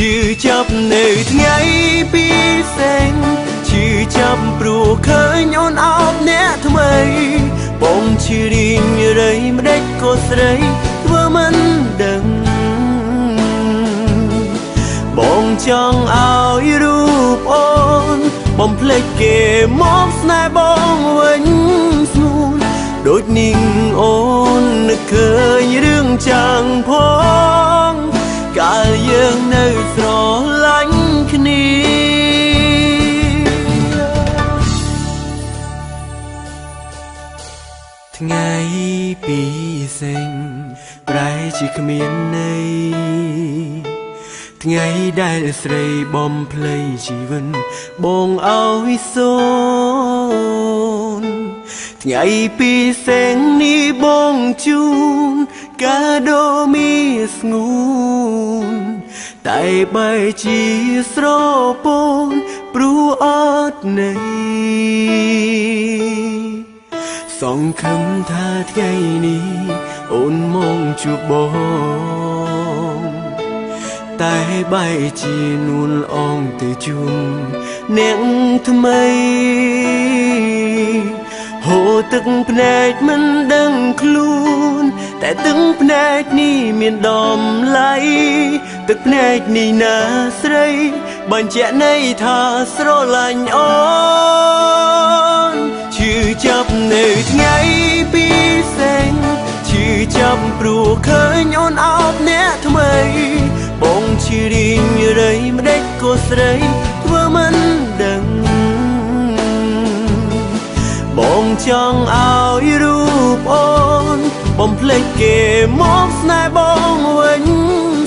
ชื่อจับในថ្ងៃ ពីសេងឈឺចាប់ព្រោះឃើញអូនអោបអ្នកថ្មីបងឈឺរីងរៃម្ដេចក៏ស្រីធ្វើមិនដឹងបងចង់ឲ្យរូបអូនបំភ្លេចគេមកស្នេហ៍បងវិញស្ងួនដូចនាងអូននឹកឃើញរឿងចាំងផងកាលយើងនៅស្រឡាញ់គ្នាថ្ងៃពីសេងប្រែជាគ្មានន័យថ្ងៃដែលស្រីបំភ្លៃជីវិតបងឲ្យសូនថ្ងៃពីសេងនេះបងជូនកាដូមីស្ងួនតែបែជាស្រពូនព្រោះអត់ន័យសង្ឃឹមថាថ្ងៃនេះអូនមកជួបបងតែបែជានួនអងទៅជូនអ្នកថ្មីហូរទឹកភ្នែកមិនដឹងខ្លួនតែទឹកភ្នែកនេះមានតម្លៃទឹកភ្នែកនេះណាស្រីបញ្ជាក់ន័យថាស្រឡាញ់អូនឈឺចាប់នៅថ្ងៃពីសេងឈឺចាប់ព្រោះឃើញអូនអោបអ្នកថ្មីបងឈឺរីងរៃម្ដេចក៏ស្រីធ្វើមិនដឹងបងចង់ឲ្យរូបអូនបំភ្លេចគេមកស្នេហ៍បងវិញ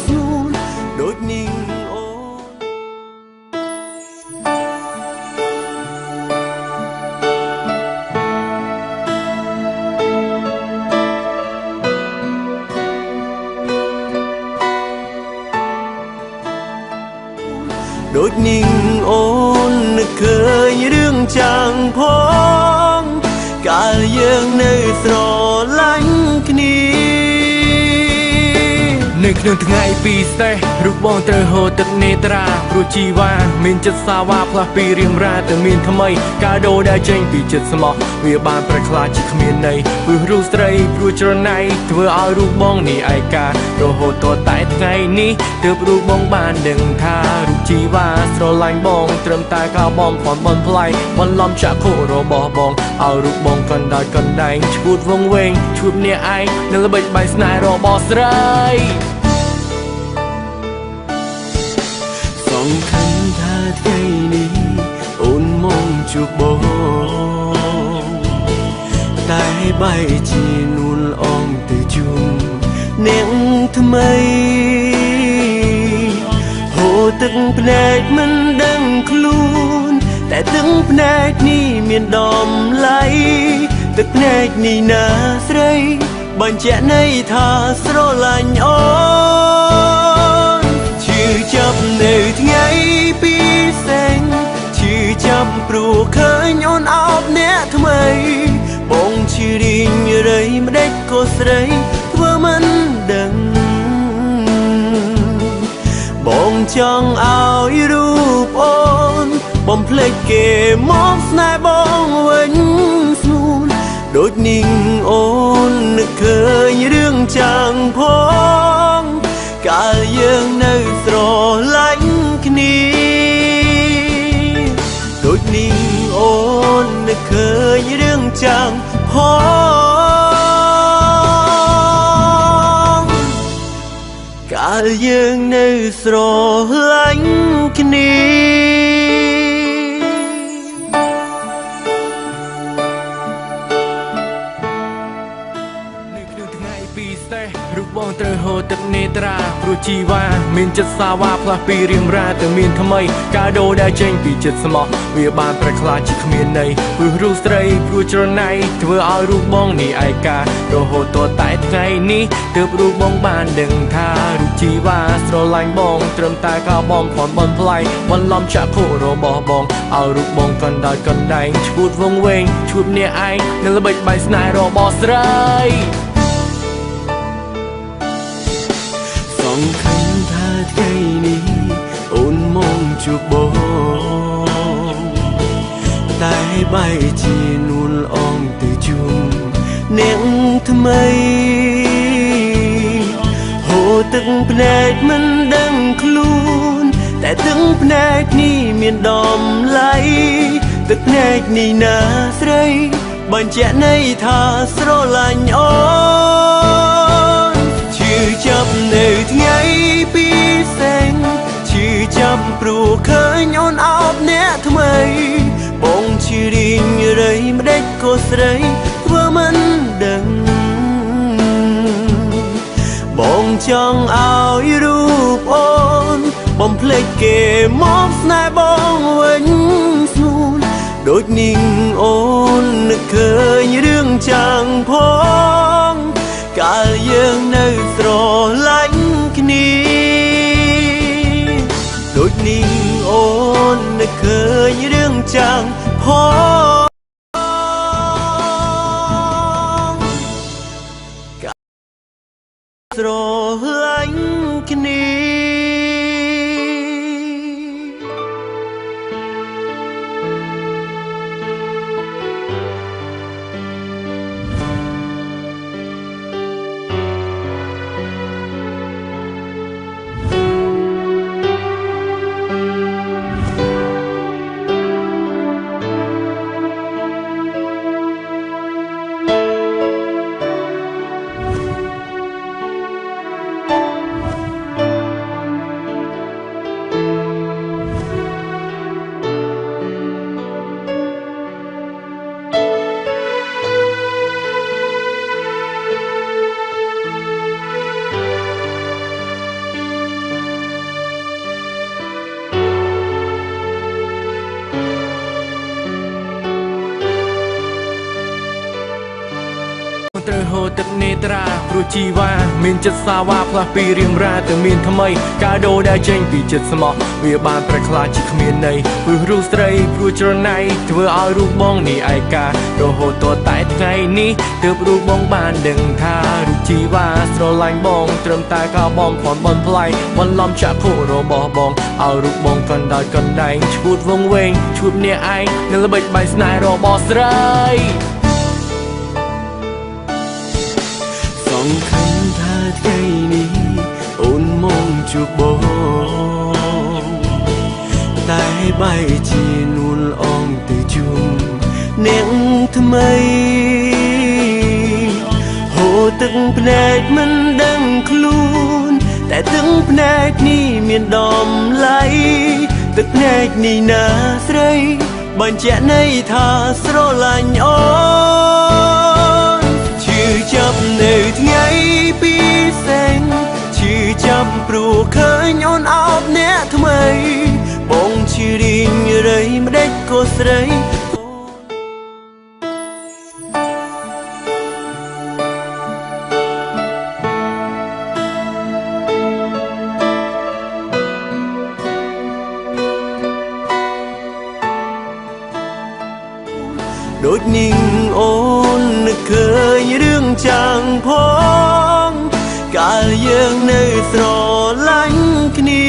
ស្ងួនដូចនាងអូនដូចនាងអូននឹកឃើញរឿងចាំងផងកាលយើងនៅស្រឡាញ់គ្នានៅក្នុងថ្ងៃពីស្ទេះរូបបងត្រូវហូរទឹកនេត្រាព្រោះជីវ៉ាមានចិត្តសាវ៉ាផ្លាស់ពីរៀមរាទៅមានថ្មីកាដូដែលចេញពីចិត្តស្មោះវាបានប្រែខ្លាចជាគ្មានន័យព្រោះរូបស្រីព្រោះច្រណៃធ្វើឲ្យរូបបងនេះឯការហូតតតែថ្ងៃនេះទើបរូបបងបានដឹងថារូបជីវ៉ាស្រឡាញ់បងត្រឹមតែការបំផន់បំផ្លាញបន្លំចាក់ខុរបស់បងឲ្យរូបបងកណ្ដាច់កណ្ដែងឈួតវងវែងឈួតអ្នកឯងនៅល្បិចបែកស្នេហ៍របស់ស្រីសង្ឃឹមថាថ្ងៃនេះអូនមកជួបបងតែបែជានួនអងទៅជូនអ្នកថ្មីហូរទឹកភ្នែកមិនដឹងខ្លួនតែទឹកភ្នែកនេះមានតម្លៃទឹកភ្នែកនេះណាស្រីបញ្ជាក់ន័យថាស្រឡាញ់អូនឈឺចាប់នៅថ្ងៃពីសេងឈឺចាប់ព្រោះឃើញអូនអោបអ្នកថ្មីបងឈឺរីងរៃម្ដេចក៏ស្រីធ្វើមិនដឹងបងចង់ឲ្យរូបអូនបំភ្លេចគេមកស្នេហ៍បងវិញស្ងួនដូចនាងអូននឹកឃើញរឿងចាំងផងកាលយើងនៅស្រឡាញ់គ្នាដូចនាងអូននឹកឃើញរឿងចាំងផងកាលយើងនៅស្រឡាញ់គ្នារូបបងត្រូវហូរទឹកនេត្រាព្រោះជីវ៉ាមានចិត្តសាវ៉ាផ្លាស់ពីរៀមរាទៅមានថ្មីកាដូដែលចេញពីចិត្តស្មោះវាបានប្រែខ្លាចជាគ្មានន័យព្រោះរូបស្រីព្រោះច្រណៃធ្វើឲ្យរូបបងនេះឯការហូតតតែថ្ងៃនេះទើបរូបបងបានដឹងថារូបជីវ៉ាស្រឡាញ់បងត្រឹមតែការបំផន់បំផ្លាញបន្លំចាក់ខុរបស់បងឲ្យរូបបងកណ្ដាច់កណ្ដែងឈួតវងវែងឈួតអ្នកឯងនៅល្បិចបែកស្នេហ៍របស់ស្រីសង្ឃឹមថាថ្ងៃនេះ ជួបបងតែបែរជានួនអងទៅជុំអ្នកថ្មីហូរទឹកភ្នែកមិនដឹងខ្លួនតែទឹកភ្នែកនេះមានដំឡៃទឹកភ្នែកនេះណាស្រីបញ្ជាក់ន័យថាស្រឡាញ់អូនឈឺចាប់នៅថ្ងៃពីសេងឈឺចាប់ព្រោះឃើញអូនអោបអ្នកថ្មីបងឈឺរីងរៃម្ដេចក៏ស្រីធ្វើមិនដឹងបងចង់ឲ្យរូបអូនបំភ្លេចគេមកស្នេហ៍បងវិញស្នួនដូចនាងអូននឹកឃើញរឿងចាំងផងកាលយើងនៅស្រឡាញ់គ្នាដូចនាងអូននឹកឃើញរឿងចាំងផងស្រឡាញ់គ្នាត្រូវហូរទឹកនេត្រាព្រោះជីវ៉ាមានចិត្តសាវ៉ាផ្លាស់ពីរៀងរ៉ាទៅមានថ្មីកាដូដែលចេញពីចិត្តស្មោះវាបានប្រែក្លាយជាគ្មានន័យព្រោះរូបស្រីព្រោះច្រណៃធ្វើឲ្យរូបបងនេះឯការហូតតតែថ្ងៃនេះទើបរូបបងបានដឹងថារូបជីវ៉ាស្រឡាញ់បងត្រឹមតែកោបងផនបនផ្លៃបន្លំចាក់ខូរបស់បងឲ្យរូបបងកណ្ដោយកណ្ដែងឈួតវងវែងឈួតអ្នកឯងនឹងល្បិចបែកស្នេហ៍របស់ស្រីសង្ឃឹមថាថ្ងៃនេះអូនមកជួបបងតែបែរជានួនអងទៅជុំអ្នកថ្មីហូរទឹកភ្នែកមិនដឹងខ្លួនតែទឹកភ្នែកនេះមានដំឡៃទឹកភ្នែកនេះណាស្រីបញ្ជាក់ន័យថាស្រឡាញ់អូនឈឺចាប់នៅថ្ងៃពីសេងឈឺចាប់ព្រោះឃើញអូនអោបអ្នកថ្មីបងឈឺរីងរៃម្ដេចក៏ស្រីដូចនាងអូននឹកឃើញរឿងចាំងផងកាលយើងនៅស្រឡាញ់គ្នា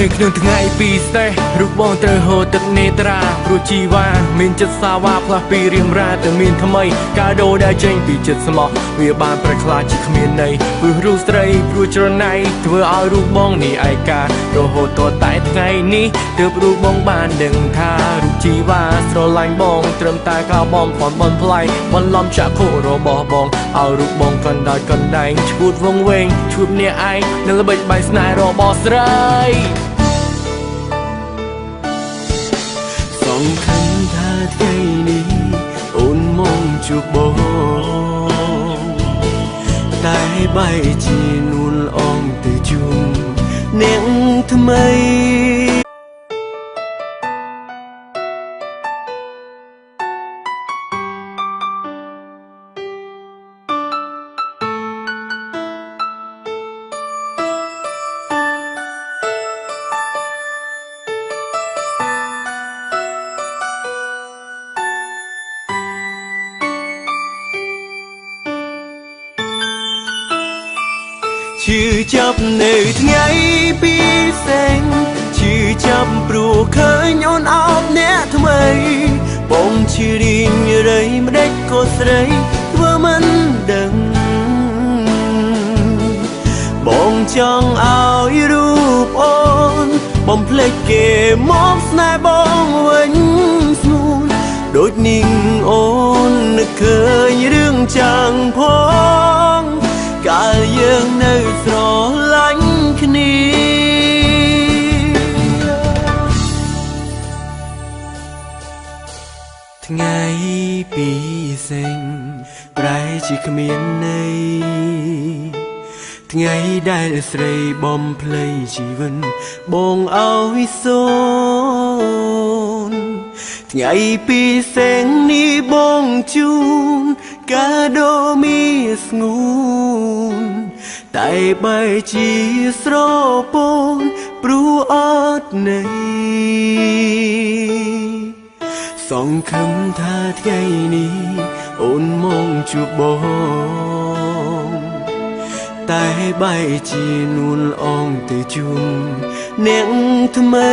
នៅក្នុងថ្ងៃពីស្ទេះរូបបងត្រូវហូរទឹកនេត្រាព្រោះជីវ៉ាមានចិត្តសាវ៉ាផ្លាស់ពីរៀងរ៉ាទៅមានថ្មីកាដូដែលចេញពីចិត្តស្មោះវាបានប្រែក្លាយជាគ្មានន័យព្រោះរូបស្រីព្រោះច្រណៃធ្វើឲ្យរូបបងនេះឯការហូតតតែថ្ងៃនេះទើបរូបបងបានដឹងថារូបជីវ៉ាស្រឡាញ់បងត្រឹមតែកោបងផនបនផ្លៃបន្លំចាក់ខូរបស់បងឲ្យរូបបងកណ្ដោយកណ្ដែងឈួតវងវែងឈួតអ្នកឯងនឹងល្បិចបែកស្នេហ៍របស់ស្រីសង្ឃឹមថាថ្ងៃនេះអូនមកជួបបងតែបែរជានួនអងទៅជុំអ្នកថ្មី ឈឺចាប់នៅថ្ងៃ ពីសេងឈឺចាប់ព្រោះឃើញអូនអោបអ្នកថ្មីបងឈឺរីងរៃម្ដេចក៏ស្រីធ្វើមិនដឹងបងចង់ឲ្យរូបអូនបំភ្លេចគេមកស្នេហ៍បងវិញស្នួនដូចនាងអូននឹកឃើញរឿងចាំងផងកាលយើងនៅស្រឡាញ់គ្នាថ្ងៃពីសេងប្រែជាគ្មានន័យថ្ងៃដែលស្រីបំភ្លៃជីវិតបងឲ្យសូនថ្ងៃពីសេងនេះបងជូនកាដូមីស្ងួនតែបែជាស្រពូនព្រោះអត់ន័យសង្ឃឹមថាថ្ងៃនេះអូនមកជួបបងតែបែជានួនអងទៅជូនអ្នកថ្មី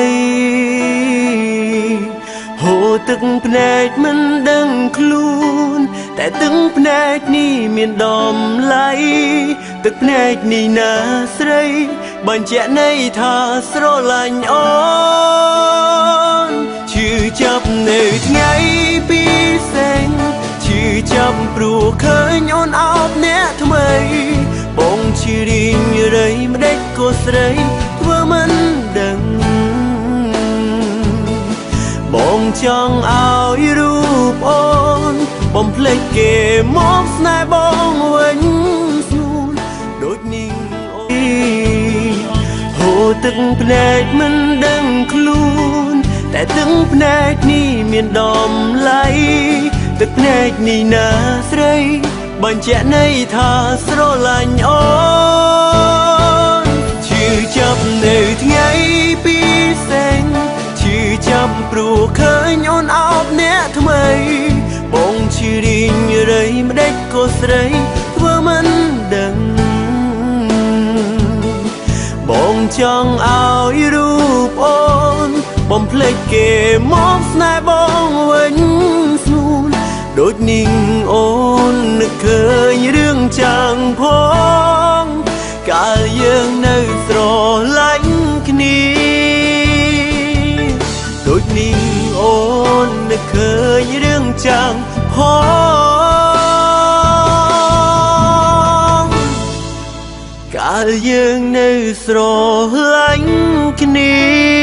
ហូរទឹកភ្នែកមិនដឹងខ្លួនតែទឹកភ្នែកនេះមានតម្លៃទឹកភ្នែកនេះណាស្រីបញ្ជាក់ន័យថាស្រឡាញ់អូនឈឺចាប់នៅថ្ងៃពីសេងឈឺចាប់ព្រោះឃើញអូនអោបអ្នកថ្មីបងឈឺរីងរៃម្ដេចក៏ស្រីធ្វើមិនដឹងបងចង់ឲ្យរូបអូនបំភ្លេចគេមកស្នេហ៍បងវិញស្នួនដូចនាងអូនហូរទឹកភ្នែកមិនដឹងខ្លួនតែទឹកភ្នែកនេះមានតម្លៃទឹកភ្នែកនេះណាស្រីបញ្ជាក់ន័យថាស្រឡាញ់អូនឈឺចាប់នៅថ្ងៃពីសេងឈឺចាប់ព្រោះឃើញអូនអោបអ្នកថ្មីបងឈឺរីងរៃម្ដេចក៏ស្រីធ្វើមិនដឹងបងចង់ឲ្យរូបអូនបំភ្លេចគេមកស្នេហ៍បងវិញស្នួនដូចនាងអូននឹកឃើញរឿងចាំងផងកាលយើងនៅស្រឡាញ់គ្នាដូចនាងអូននឹកឃើញរឿងចាំងផងកាលយើងនៅស្រឡាញ់គ្នា